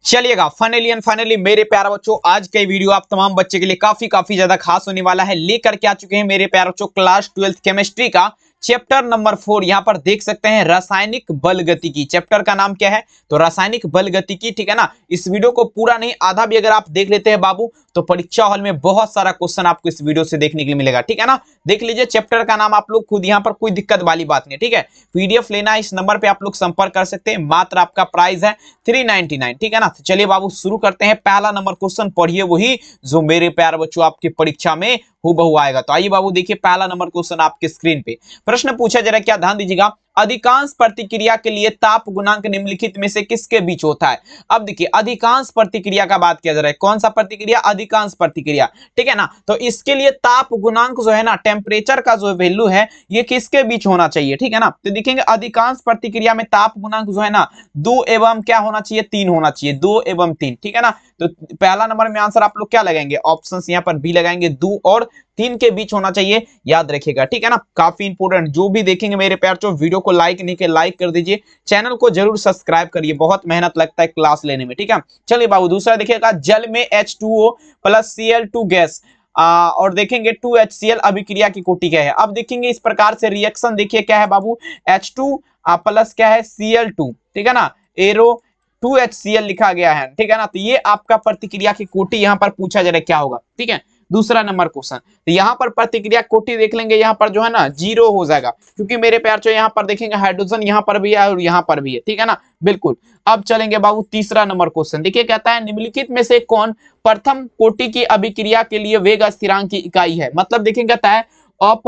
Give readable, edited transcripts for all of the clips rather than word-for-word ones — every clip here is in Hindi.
चलिएगा फाइनली मेरे प्यारे बच्चों, आज का वीडियो आप तमाम बच्चे के लिए काफी ज्यादा खास होने वाला है। लेकर के आ चुके हैं मेरे प्यारे बच्चों क्लास 12th केमिस्ट्री का चैप्टर नंबर 4। यहाँ पर देख सकते हैं रासायनिक बल गतिकी। चैप्टर का नाम क्या है? तो रासायनिक बल गतिकी, ठीक है ना। इस वीडियो को पूरा नहीं, आधा भी अगर आप देख लेते हैं बाबू, तो परीक्षा हॉल में बहुत सारा क्वेश्चन आपको इस वीडियो से देखने के लिए मिलेगा, ठीक है ना। देख लीजिए चैप्टर का नाम आप लोग खुद, यहाँ पर कोई दिक्कत वाली बात नहीं, ठीक है। पीडीएफ लेना है, इस नंबर पे आप लोग संपर्क कर सकते हैं। मात्र आपका प्राइस है 399, ठीक है ना। तो चलिए बाबू शुरू करते हैं। पहला नंबर क्वेश्चन पढ़िए, वही जो मेरे प्यारे बच्चों आपकी परीक्षा में हूबहू आएगा। तो आइए बाबू देखिए पहला नंबर क्वेश्चन आपके स्क्रीन पे। प्रश्न पूछा जरा, क्या ध्यान दीजिएगा। अधिकांश प्रतिक्रिया के लिए ताप गुणांक निम्नलिखित में से किसके बीच होता है? अब देखिए अधिकांश प्रतिक्रिया का बात किया जा रहा है। कौन सा प्रतिक्रिया? अधिकांश प्रतिक्रिया, ठीक है ना। तो इसके लिए ताप गुणांक जो है ना, टेम्परेचर का जो वैल्यू है, ये किसके बीच होना चाहिए, ठीक है ना। तो देखेंगे अधिकांश प्रतिक्रिया में ताप गुणांक जो है ना 2 एवं क्या होना चाहिए? 3 होना चाहिए, 2 एवं 3, ठीक है ना। तो पहला नंबर में आंसर आप लोग क्या लगाएंगे? ऑप्शन यहाँ पर बी लगाएंगे, 2 और 3 के बीच होना चाहिए, याद रखिएगा, ठीक है ना। काफी इंपोर्टेंट। जो भी देखेंगे मेरे प्यार चो, वीडियो को लाइक नहीं किया लाइक कर दीजिए, चैनल को जरूर सब्सक्राइब करिए, बहुत मेहनत लगता है क्लास लेने में, ठीक है। चलिए बाबू दूसरा देखिएगा, जल में H2O प्लस Cl2 गैस और देखेंगे 2HCl अभिक्रिया की कोटि क्या है। अब देखेंगे इस प्रकार से रिएक्शन देखिए क्या है बाबू, H2 प्लस क्या है Cl2, ठीक है ना, एरो 2HCl लिखा गया है, ठीक है ना। तो ये आपका प्रतिक्रिया की कोटि यहाँ पर पूछा जा रहा है क्या होगा, ठीक है। दूसरा नंबर क्वेश्चन, तो यहाँ पर प्रतिक्रिया कोटि देख लेंगे, यहाँ पर जो है ना 0 हो जाएगा, क्योंकि मेरे प्यार चो यहाँ पर देखेंगे हाइड्रोजन यहाँ पर भी है और यहाँ पर भी है, ठीक है ना, बिल्कुल। अब चलेंगे बाबू तीसरा नंबर क्वेश्चन, देखिए कहता है निम्नलिखित में से कौन प्रथम कोटि की अभिक्रिया के लिए वेग स्थिरांक की इकाई है। मतलब देखेंगे कहता है ऑफ,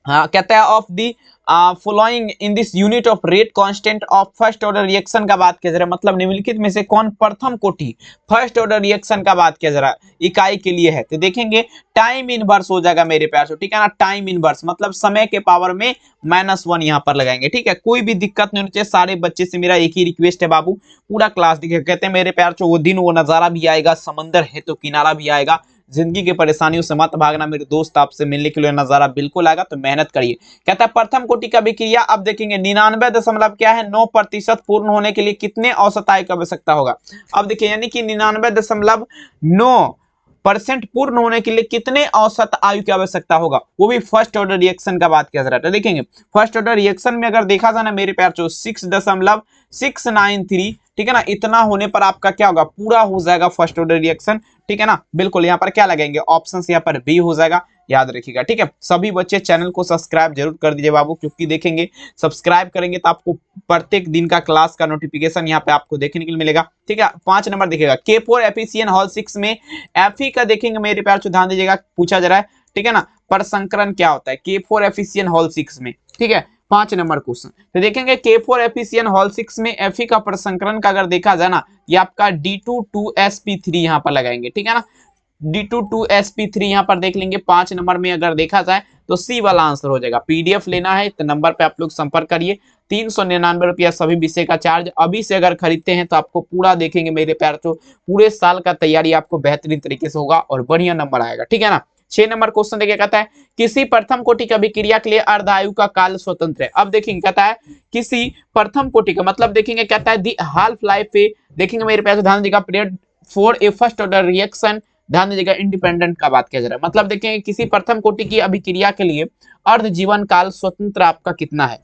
कहता है of the following in this unit of rate constant of first order reaction का बात किया जा रहा है। मतलब निम्नलिखित में से कौन प्रथम कोटि फर्स्ट ऑर्डर रिएक्शन का बात किया जा रहा है इकाई के लिए है। तो देखेंगे टाइम इनवर्स हो जाएगा मेरे प्यार से, ठीक है ना। टाइम इनवर्स मतलब समय के पावर में -1 यहाँ पर लगाएंगे, ठीक है। कोई भी दिक्कत नहीं होनी चाहिए। सारे बच्चे से मेरा एक ही रिक्वेस्ट है बाबू, पूरा क्लास देखिए। कहते हैं मेरे प्यार से वो दिन वो नजारा भी आएगा, समंदर है तो किनारा भी आएगा। जिंदगी की परेशानियों से मत भागना मेरे दोस्त, आपसे मिलने के लिए नजारा बिल्कुल आएगा, तो मेहनत करिए। कहता है प्रथम कोटि का अभिक्रिया, अब देखेंगे 99 दशमलव क्या है 9% पूर्ण होने के लिए कितने औसत आयु की आवश्यकता होगा। अब देखिए यानी कि 99.9% पूर्ण होने के लिए कितने औसत आयु की आवश्यकता होगा, वो भी फर्स्ट ऑर्डर रिएक्शन का बात किया जा रहा है। तो देखेंगे फर्स्ट ऑर्डर रिएक्शन में अगर देखा जाए ना मेरे प्यार चो 6.693, ठीक है ना, इतना होने पर आपका क्या होगा, पूरा हो जाएगा फर्स्ट ऑर्डर रिएक्शन, ठीक है ना, बिल्कुल। यहाँ पर क्या लगेंगे ऑप्शन, यहाँ पर बी हो जाएगा, याद रखिएगा, ठीक है। सभी बच्चे चैनल को सब्सक्राइब जरूर कर दीजिए बाबू, क्योंकि देखेंगे सब्सक्राइब करेंगे तो आपको प्रत्येक दिन का क्लास का नोटिफिकेशन यहाँ पे आपको देखने के लिए मिलेगा, ठीक है। 5 नंबर देखिएगा, K4 एफिशिएंट हॉल 6 में Fe का देखेंगे मेरे प्यार से, ध्यान दीजिएगा, पूछा जा रहा है, ठीक है ना। परसंकरण क्या होता है K4 एफिशिएंट हॉल 6 में, ठीक है। 5 नंबर क्वेश्चन, तो देखेंगे K4 एफिशिएंट हॉल 6 में Fe का परसंकरण का अगर देखा जाए ना, ये आपका D22sp3 यहाँ पर लगाएंगे, ठीक है ना। D22sp3 यहाँ पर देख लेंगे। 5 नंबर में अगर देखा जाए तो सी वाला आंसर हो जाएगा। पीडीएफ लेना है तो नंबर पे आप लोग संपर्क करिए। 399 रुपया सभी विषय का चार्ज। अभी से अगर खरीदते हैं तो आपको पूरा देखेंगे मेरे प्यार तो पूरे साल का तैयारी आपको बेहतरीन तरीके से होगा और बढ़िया नंबर आएगा, ठीक है ना। 6 नंबर क्वेश्चन देखिए, कहता है किसी प्रथम कोटि की अभिक्रिया के लिए अर्धायु का काल स्वतंत्र है। अब देखेंगे कहता है किसी प्रथम कोटि का मतलब देखेंगे कहता है दी हाल्फ लाइफ पे देखेंगे मेरे प्यार, ध्यान दीजिएगा, period for a first order reaction, ध्यान दीजिएगा, इंडिपेंडेंट का बात किया जा रहा है। मतलब देखेंगे किसी प्रथम कोटि की अभिक्रिया के लिए अर्ध जीवन काल स्वतंत्र आपका कितना है,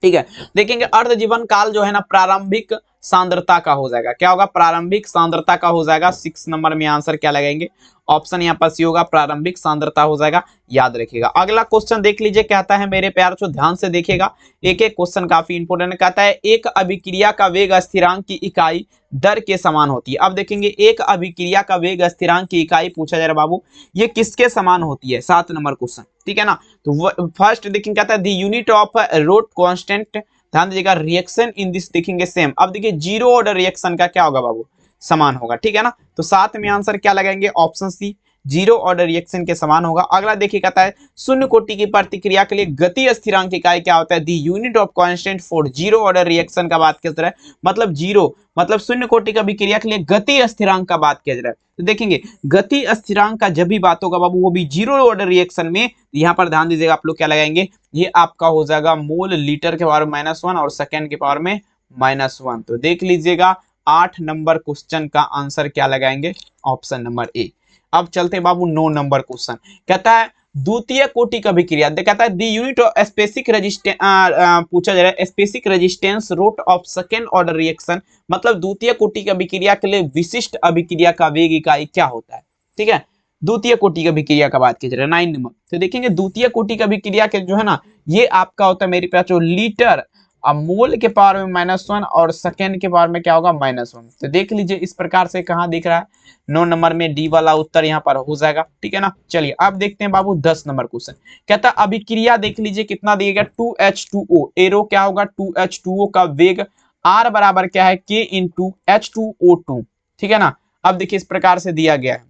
ठीक है। देखेंगे अर्ध जीवन काल जो है ना प्रारंभिक सांद्रता का हो जाएगा, क्या होगा, प्रारंभिक सांद्रता का हो जाएगा। 6 नंबर में आंसर क्या लगाएंगे, ऑप्शन यहाँ पर सी होगा, प्रारंभिक सांद्रता हो जाएगा, याद रखिएगा। अगला क्वेश्चन देख लीजिए, कहता है मेरे प्यार को ध्यान से देखिएगा, एक एक क्वेश्चन काफी इंपोर्टेंट। कहता है एक अभिक्रिया का वेग स्थिरांक की इकाई दर के समान होती है। अब देखेंगे एक अभिक्रिया का वेग स्थिरांक की इकाई पूछा जा रहा है बाबू, ये किसके समान होती है, 7 नंबर क्वेश्चन, ठीक है ना। तो फर्स्ट देखेंगे कहता है the unit of rate constant, ध्यान दीजिएगा, रिएक्शन इन दिस देखेंगे सेम। अब देखिए 0 ऑर्डर रिएक्शन का क्या होगा बाबू, समान होगा, ठीक है ना। तो 7 में आंसर क्या लगाएंगे, ऑप्शन सी, 0 ऑर्डर रिएक्शन के समान होगा। अगला देखिए कहता है शून्य कोटि की प्रतिक्रिया के लिए गति स्थिरांक की इकाई क्या होता है, दी unit of constant for 0 order reaction का बात किया जा रहा है। मतलब 0 मतलब शून्य कोटि की अभिक्रिया के लिए गति स्थिरांक का बात किया जा रहा है। तो देखेंगे गति स्थिरांक का जब भी बात होगा बाबू, वो भी 0 ऑर्डर रिएक्शन में, यहाँ पर ध्यान दीजिएगा आप लोग क्या लगाएंगे, ये आपका हो जाएगा मोल लीटर के पावर -1 और सेकेंड के पावर में -1। तो देख लीजिएगा 8 नंबर क्वेश्चन का आंसर क्या लगाएंगे? Option number A. अब चलते हैं बाबू 9 नंबर क्वेश्चन। कहता है द्वितीय कोटि का अभिक्रिया, कहता है the unit of specific resistance, पूछा जा रहा है specific resistance root of second order reaction, मतलब द्वितीय कोटि की अभिक्रिया के लिए विशिष्ट अभिक्रिया का वेग इकाई क्या होता है? ठीक है, द्वितीय कोटि की अभिक्रिया का बात की जा रही है 9 नंबर। तो देखेंगे द्वितीय कोटि की अभिक्रिया के जो है ना, ये आपका होता है मेरे पास जो लीटर, अब मोल के पावर में -1 और सेकेंड के पावर में क्या होगा? -1। तो देख लीजिए इस प्रकार से कहाँ दिख रहा है? 9 नंबर में डी वाला उत्तर यहाँ पर हो जाएगा। ठीक है ना, चलिए अब देखते हैं बाबू 10 नंबर क्वेश्चन। कहता है अभिक्रिया देख लीजिए कितना दिया गया? 2H2O, एरो क्या होगा? 2H2O का वेग R बराबर क्या है? K into H2O2। ठीक है ना, अब देखिए इस प्रकार से दिया गया है,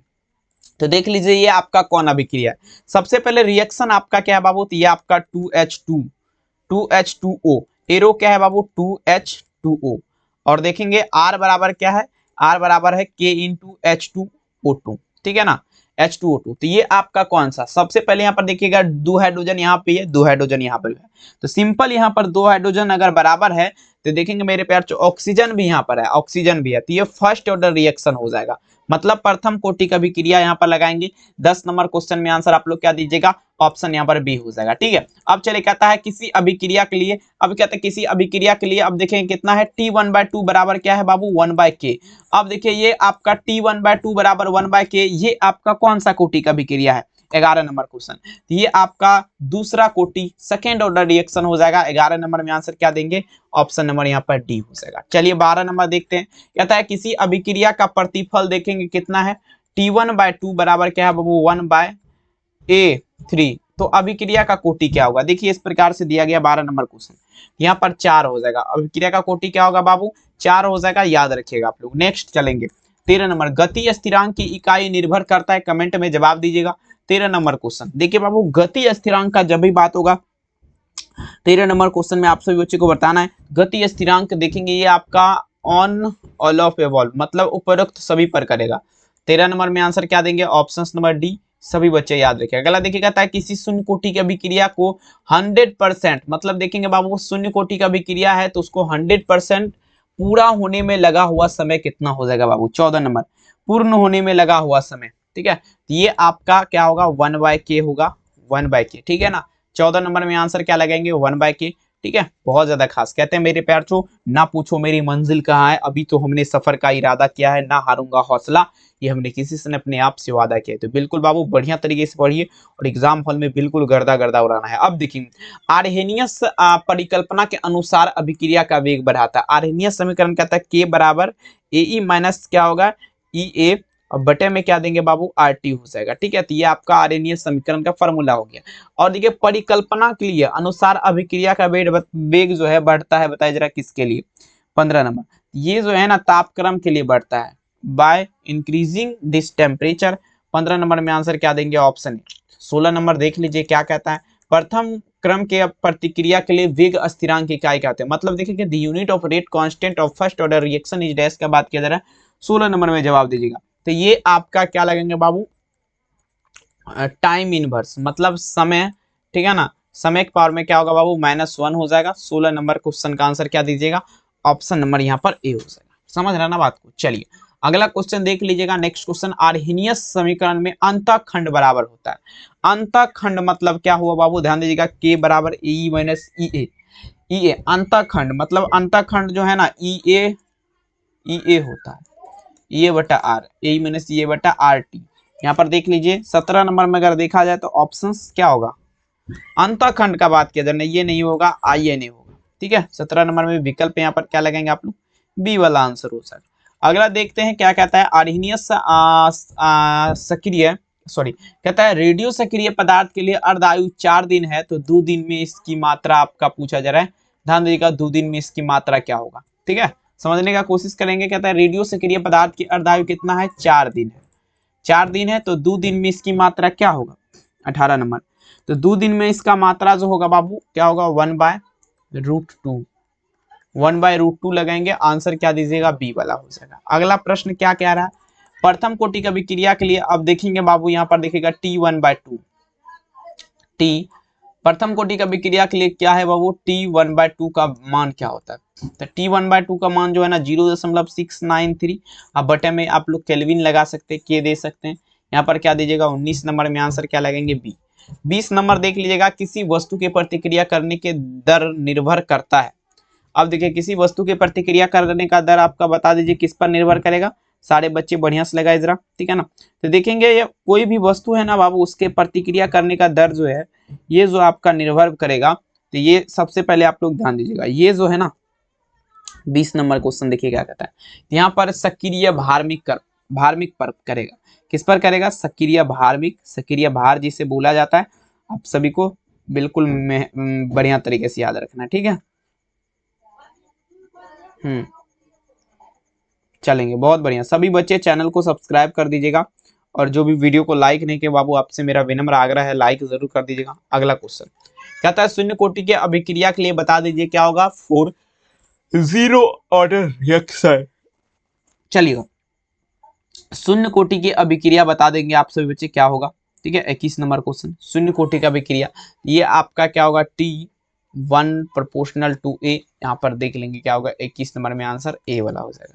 तो देख लीजिए ये आपका कौन अभिक्रिया है? सबसे पहले रिएक्शन आपका क्या है बाबू? तो ये आपका 2H2O, एरो क्या है बाबू? 2H2O, और देखेंगे R बराबर क्या है? R बराबर है K इंटू H2O2। ठीक है ना, H2O2। तो ये आपका कौन सा? सबसे पहले यहाँ पर देखिएगा 2 हाइड्रोजन यहाँ पे है, 2 हाइड्रोजन यहाँ पर है, तो सिंपल यहाँ पर 2 हाइड्रोजन अगर बराबर है तो देखेंगे मेरे प्यार जो ऑक्सीजन भी यहाँ पर है, ऑक्सीजन भी है, तो ये फर्स्ट ऑर्डर रिएक्शन हो जाएगा, मतलब प्रथम कोटि का अभिक्रिया यहाँ पर लगाएंगे। 10 नंबर क्वेश्चन में आंसर आप लोग क्या दीजिएगा? ऑप्शन यहाँ पर बी हो जाएगा। ठीक है, अब चलिए कहता है किसी अभिक्रिया के लिए, अब कहते हैं किसी अभिक्रिया के लिए, अब देखेंगे कितना है? T1/2 बराबर क्या है बाबू? 1/K। अब देखिए ये आपका T1/2 बराबर 1/K, ये आपका कौन सा कोटि का अभिक्रिया है? 11 नंबर क्वेश्चन। तो ये आपका दूसरा कोटि सेकेंड ऑर्डर रिएक्शन हो जाएगा। 11 नंबर में आंसर क्या देंगे? ऑप्शन नंबर यहाँ पर डी हो जाएगा। चलिए 12 नंबर देखते हैं। कहता है किसी अभिक्रिया का प्रतिफल देखेंगे कितना है? T1/2 बराबर क्या है बाबू? 1/A3। तो अभिक्रिया का कोटि क्या होगा? देखिए इस प्रकार से दिया गया 12 नंबर क्वेश्चन, यहाँ पर 4 हो जाएगा। अभिक्रिया का कोटि क्या होगा बाबू? 4 हो जाएगा, याद रखिएगा आप लोग। नेक्स्ट चलेंगे 13 नंबर, गति स्थिरांक की इकाई निर्भर करता है, कमेंट में जवाब दीजिएगा। 13 नंबर क्वेश्चन देखिए बाबू, गति स्थिरांक का जब भी बात होगा 13 नंबर क्वेश्चन में आप सभी बच्चे को बताना है। गति स्थिरांक देखेंगे ये आपका ऑन ऑल ऑफ एवॉल्व, मतलब उपरोक्त सभी पर करेगा। 13 नंबर में आंसर क्या देंगे? ऑप्शन नंबर डी, सभी बच्चे याद रखें। अगला देखिए कहता है किसी शून्य कोटि की अभिक्रिया को 100%, मतलब देखेंगे बाबू शून्य कोटि का अभिक्रिया है तो उसको 100% पूरा होने में लगा हुआ समय कितना हो जाएगा बाबू? 14 नंबर, पूर्ण होने में लगा हुआ समय। ठीक है, तो ये आपका क्या होगा? 1/K होगा, 1/K। ठीक है ना, 14 नंबर में आंसर क्या लगाएंगे? 1/K। ठीक है, बहुत ज्यादा खास। कहते हैं मेरे प्यार छो ना पूछो मेरी मंजिल कहाँ है, अभी तो हमने सफर का इरादा किया है, ना हारूंगा हौसला, ये हमने किसी से अपने आप से वादा किया है। तो बिल्कुल बाबू बढ़िया तरीके से पढ़िए और एग्जाम हॉल में बिल्कुल गर्दा गर्दा उड़ाना है। अब देखिए आर्हेनियस परिकल्पना के अनुसार अभिक्रिया का वेग बढ़ाता है। आर्हेनियस समीकरण कहता है K बराबर AE माइनस क्या होगा? EA, और बटे में क्या देंगे बाबू? RT हो जाएगा। ठीक है, तो ये आपका आर्हेनियस समीकरण का फॉर्मूला हो गया। और देखिए परिकल्पना के लिए अनुसार अभिक्रिया का वेग जो है बढ़ता है, बताया जरा किसके लिए? 15 नंबर, ये जो है ना तापक्रम के लिए बढ़ता है, by increasing this temperature. 15 number में आंसर क्या देंगे? Option A. 16 नंबर देख लीजिए क्या कहता है? प्रथम क्रम के प्रतिक्रिया के लिए वेग स्थिरांक की इकाई कहते हैं, मतलब देखिए the unit of rate constant of first order reaction is dash का बात किया जा रहा है। 16 नंबर में जवाब दीजिएगा। तो ये आपका क्या लगेंगे बाबू? टाइम इनवर्स, मतलब समय। ठीक है ना, समय के पावर में क्या होगा बाबू? -1 हो जाएगा। 16 नंबर क्वेश्चन का आंसर क्या दीजिएगा? ऑप्शन नंबर यहाँ पर ए हो जाएगा। समझ रहे ना बात को? चलिए अगला क्वेश्चन देख लीजिएगा। नेक्स्ट क्वेश्चन, आर्हेनियस समीकरण में अंतःखंड बराबर होता है। अंतःखंड मतलब क्या हुआ बाबू? ध्यान दीजिएगा, K बराबर AE माइनस EA। EA अंतःखंड, मतलब अंतःखंड जो है ना EA होता है, EA बटा R, AE माइनस EA बटा RT। यहाँ पर देख लीजिए 17 नंबर में अगर देखा जाए तो ऑप्शंस क्या होगा? अंतःखंड का बात किया जाए, ये नहीं होगा, IA नहीं होगा। ठीक है, 17 नंबर में विकल्प यहाँ पर क्या लगाएंगे आप लोग? बी वाला आंसर हो सर। अगला देखते हैं क्या कहता है। आर्हेनियस सक्रिय सॉरी कहता है रेडियो सक्रिय पदार्थ के लिए अर्धायु 4 दिन है, तो 2 दिन में इसकी मात्रा आपका पूछा जा रहा है। ध्यान दीजिएगा 2 दिन में इसकी मात्रा क्या होगा? ठीक है, समझने का कोशिश करेंगे। कहता है रेडियो सक्रिय पदार्थ की अर्धायु कितना है? 4 दिन है। 4 दिन है तो 2 दिन में इसकी मात्रा क्या होगा? 18 नंबर। तो 2 दिन में इसका मात्रा जो होगा बाबू क्या होगा? 1/√2। 1/√2 लगाएंगे, आंसर क्या दीजिएगा? बी वाला हो जाएगा। अगला प्रश्न क्या कह रहा है? प्रथम कोटि की अभिक्रिया के लिए अब देखेंगे बाबू, यहाँ पर देखिएगा T1/2। T प्रथम कोटि का अभिक्रिया के लिए क्या है बाबू, T1/2 का मान क्या होता है। तो T1/2 का मान जो है ना 0.693। अब बटे में आप लोग केल्विन लगा सकते हैं, के दे सकते हैं। यहाँ पर क्या दीजिएगा 19 नंबर में आंसर क्या लगेंगे बी। 20 नंबर देख लीजिएगा, किसी वस्तु के प्रतिक्रिया करने के दर निर्भर करता है। अब देखिए किसी वस्तु के प्रतिक्रिया करने का दर आपका बता दीजिए किस पर निर्भर करेगा। सारे बच्चे बढ़िया से लगाए जरा, ठीक है ना। तो देखेंगे ये कोई भी वस्तु है ना बाबू, उसके प्रतिक्रिया करने का दर जो है ये जो आपका निर्भर करेगा। तो ये सबसे पहले आप लोग ध्यान दीजिएगा, ये जो है ना 20 नंबर क्वेश्चन देखिए क्या कहता है। यहाँ पर सक्रिय भारमिक पर करेगा, किस पर करेगा, सक्रिय भार जिसे बोला जाता है। आप सभी को बिल्कुल बढ़िया तरीके से याद रखना, ठीक है। चलेंगे, बहुत बढ़िया। सभी बच्चे चैनल को सब्सक्राइब कर दीजिएगा, और जो भी वीडियो को लाइक नहीं किया बाबू, आपसे मेरा विनम्र आग्रह है लाइक जरूर कर दीजिएगा। अगला क्वेश्चन कहता है शून्य कोटि के अभिक्रिया के लिए बता दीजिए क्या होगा, 4 जीरो ऑर्डर रिएक्शन। चलिए शून्य कोटि की अभिक्रिया बता देंगे आप सभी बच्चे क्या होगा, ठीक है। 21 नंबर क्वेश्चन, शून्य कोटि का अभिक्रिया ये आपका क्या होगा, T1 ∝ यहाँ पर देख लेंगे क्या होगा, 21 नंबर में आंसर ए वाला हो जाएगा,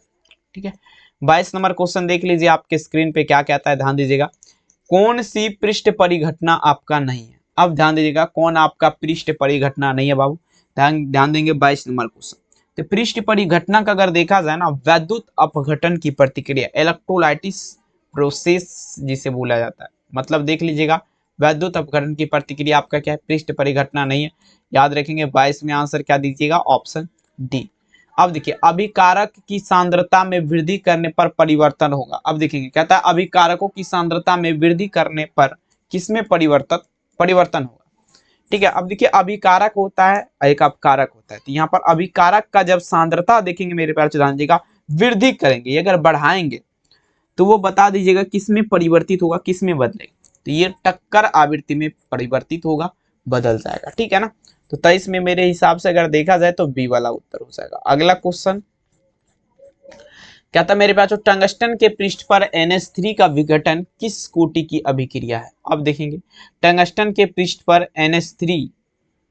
ठीक है। 22 नंबर क्वेश्चन देख लीजिए आपके स्क्रीन पे क्या कहता है, ध्यान दीजिएगा। कौन सी पृष्ठ परिघटना आपका नहीं है। अब ध्यान दीजिएगा कौन आपका पृष्ठ परिघटना नहीं है बाबू, ध्यान देंगे 22 नंबर क्वेश्चन। तो पृष्ठ परिघटना का अगर देखा जाए ना, वैद्युत अपघटन की प्रतिक्रिया, इलेक्ट्रोलाइटिस प्रोसेस जिसे बोला जाता है। मतलब देख लीजिएगा वैद्युत अपघटन की प्रतिक्रिया आपका क्या है, पृष्ठ परिघटना नहीं है। याद रखेंगे 22 में आंसर क्या दीजिएगा, ऑप्शन डी। अब देखिए अभिकारक की सांद्रता में वृद्धि करने पर परिवर्तन होगा। अब देखिए कहता है अभिकारकों की सांद्रता में वृद्धि करने पर किसमें परिवर्तन होगा, ठीक है। अब देखिए अभिकारक होता है, एक अपकारक होता है। तो यहाँ पर अभिकारक का जब सांद्रता देखेंगे मेरे प्यारे ध्यान दीजिएगा, वृद्धि करेंगे अगर बढ़ाएंगे तो वो बता दीजिएगा किसमें परिवर्तित होगा, किसमें बदलेगा। तो ये टक्कर आवृत्ति में परिवर्तित होगा, बदल जाएगा, ठीक है ना। तो 23 में मेरे हिसाब से अगर देखा जाए तो बी वाला उत्तर हो जाएगा। अगला क्वेश्चन कहता मेरे पास टंगस्टन के पृष्ठ पर NH3 का विघटन किस कोटि की अभिक्रिया है। अब देखेंगे टंगस्टन के पृष्ठ पर NH3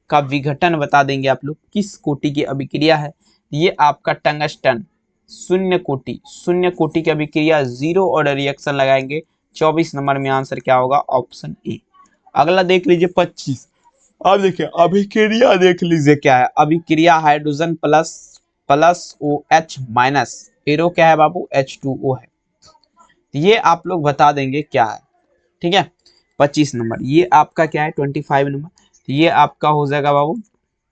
का विघटन बता देंगे आप लोग किस कोटि की अभिक्रिया है। ये आपका टंगस्टन शून्य कोटि की अभिक्रिया, जीरो ऑर्डर रिएक्शन लगाएंगे। 24 नंबर में आंसर क्या होगा, ऑप्शन ए। अगला देख लीजिए 25। अब देखिए अभिक्रिया देख लीजिए क्या है, अभिक्रिया hydrogen plus OH minus, arrow क्या है बाबू, H2O है। ये आप लोग बता देंगे क्या है, ठीक है। 25 नंबर ये आपका क्या है, 25 नंबर ये आपका हो जाएगा बाबू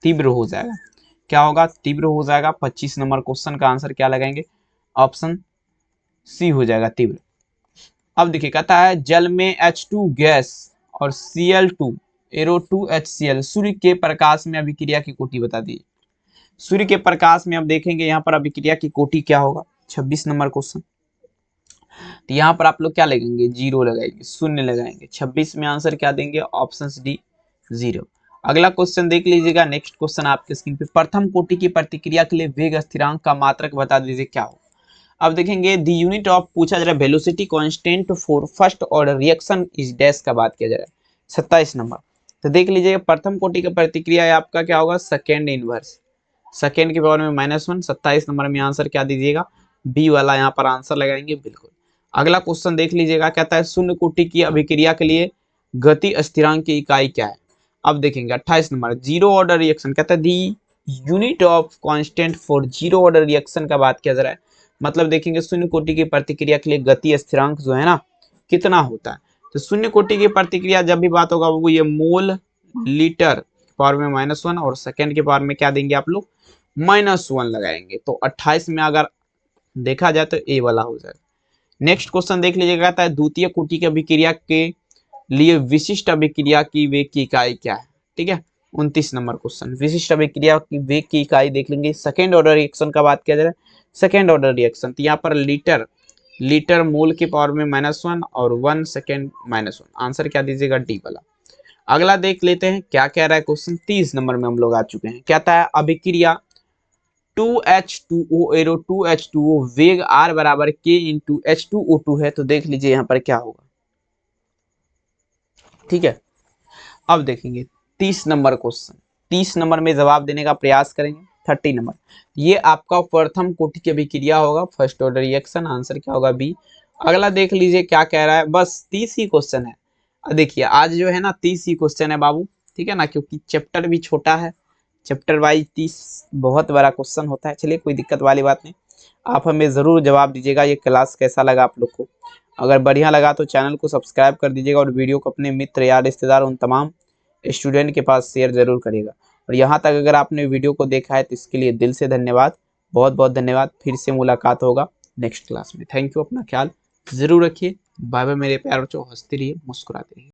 तीव्र हो जाएगा, क्या होगा, तीव्र हो जाएगा। 25 नंबर क्वेश्चन का आंसर क्या लगाएंगे, ऑप्शन सी हो जाएगा, तीव्र। अब देखिए कहता है जल में H2 गैस और Cl2 एरो 2HCl सूर्य के प्रकाश में अभिक्रिया की कोटि बता दीजिए। सूर्य के प्रकाश में अब देखेंगे यहाँ पर अभिक्रिया की कोटि क्या होगा, 26 नंबर क्वेश्चन। तो यहाँ पर आप लोग क्या लगेंगे, जीरो लगाएंगे, शून्य लगाएंगे। 26 में आंसर क्या देंगे, ऑप्शन डी 0। अगला क्वेश्चन देख लीजिएगा, नेक्स्ट क्वेश्चन आपके स्क्रीन पे, प्रथम कोटि की प्रतिक्रिया के लिए वेग स्थिरांक का मात्रक बता दीजिए क्या होगा। अब देखेंगे द यूनिट ऑफ पूछा जा रहा है velocity constant for first order reaction is dash का बात किया जा रहा है। 27 नंबर तो देख लीजिएगा प्रथम कोटि का प्रतिक्रिया है आपका क्या होगा, सेकेंड इनवर्स, सेकेंड के पावर में -1। 27 नंबर में आंसर क्या दीजिएगा, बी वाला यहाँ पर आंसर लगाएंगे, बिल्कुल। अगला क्वेश्चन देख लीजिएगा, कहता है शून्य कोटि की अभिक्रिया के लिए गति स्थिरांक की इकाई क्या है। अब देखेंगे 28 नंबर जीरो ऑर्डर रिएक्शन, कहता है दी unit of constant for zero order reaction का बात किया जा रहा है। मतलब देखेंगे शून्य कोटि की प्रतिक्रिया के लिए गति स्थिरांक जो है ना कितना होता है। तो शून्य कोटि की प्रतिक्रिया जब भी बात होगा वो ये मोल लीटर पावर में -1 और सेकेंड के पावर में क्या देंगे आप लोग, -1 लगाएंगे। तो 28 में अगर देखा जाए तो ए वाला हो जाएगा। नेक्स्ट क्वेश्चन देख लीजिएगा, कहता है द्वितीय कोटि की अभिक्रिया के लिए विशिष्ट अभिक्रिया की वेग की इकाई क्या है, ठीक है। 29 नंबर क्वेश्चन, विशिष्ट अभिक्रिया की वेग की इकाई देख लेंगे। सेकेंड ऑर्डर रिएक्शन का बात किया जा रहा है, सेकेंड ऑर्डर रिएक्शन, तो यहाँ पर लीटर मोल के पावर में -1 और 1 सेकेंड -1, आंसर क्या दीजिएगा, डी वाला। अगला देख लेते हैं क्या कह रहा है क्वेश्चन। 30 नंबर में हम लोग आ चुके हैं, कहता है अभिक्रिया 2H2O एरो 2H2O वेग R बराबर K इंटू H2O2 है। तो देख लीजिए यहाँ पर क्या होगा, ठीक है। अब देखेंगे 30 नंबर क्वेश्चन, 30 नंबर में जवाब देने का प्रयास करेंगे। 30 नंबर ये आपका प्रथम कोटि की अभिक्रिया होगा, फर्स्ट ऑर्डर रिएक्शन। आंसर क्या होगा? बी। अगला देख लीजिए क्या कह रहा है, बस 30 ही क्वेश्चन है। देखिए आज जो है ना 30 ही क्वेश्चन है बाबू, ठीक है ना, क्योंकि चैप्टर भी छोटा है, चैप्टर वाइज 30 बहुत बड़ा क्वेश्चन होता है। चलिए कोई दिक्कत वाली बात नहीं, आप हमें ज़रूर जवाब दीजिएगा। ये क्लास कैसा लगा आप लोग को? अगर बढ़िया लगा तो चैनल को सब्सक्राइब कर दीजिएगा और वीडियो को अपने मित्र या रिश्तेदार उन तमाम स्टूडेंट के पास शेयर जरूर करिएगा। और यहाँ तक अगर आपने वीडियो को देखा है तो इसके लिए दिल से धन्यवाद, बहुत बहुत धन्यवाद। फिर से मुलाकात होगा नेक्स्ट क्लास में। थैंक यू, अपना ख्याल जरूर रखिए। बाय बाय मेरे प्यारे बच्चों, हंसते रहिए, मुस्कुराते रहिए।